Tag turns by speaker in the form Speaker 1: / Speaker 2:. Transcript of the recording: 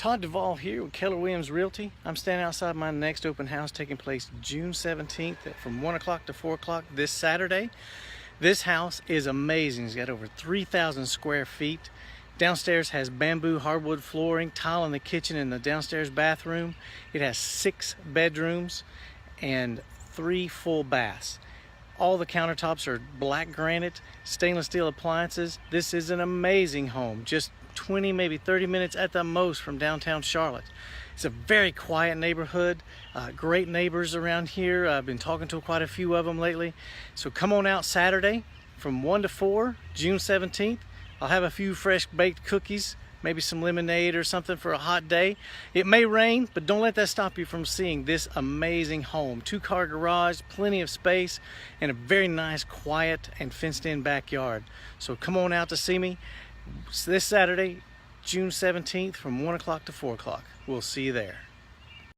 Speaker 1: Todd Duvall here with Keller Williams Realty. I'm standing outside my next open house taking place June 17th from 1 o'clock to 4 o'clock this Saturday. This house is amazing. It's got over 3,000 square feet. Downstairs has bamboo hardwood flooring, tile in the kitchen and the downstairs bathroom. It has 6 bedrooms and 3 full baths. All the countertops are black granite, stainless steel appliances. This is an amazing home, just 20, maybe 30 minutes at the most from downtown Charlotte. It's a very quiet neighborhood, great neighbors around here. I've been talking to quite a few of them lately. So come on out Saturday from 1 to 4, June 17th. I'll have a few fresh baked cookies, maybe some lemonade or something for a hot day. It may rain, but don't let that stop you from seeing this amazing home. 2-car garage, plenty of space, and a very nice, quiet, and fenced-in backyard. So come on out to see me this Saturday, June 17th from 1 o'clock to 4 o'clock. We'll see you there.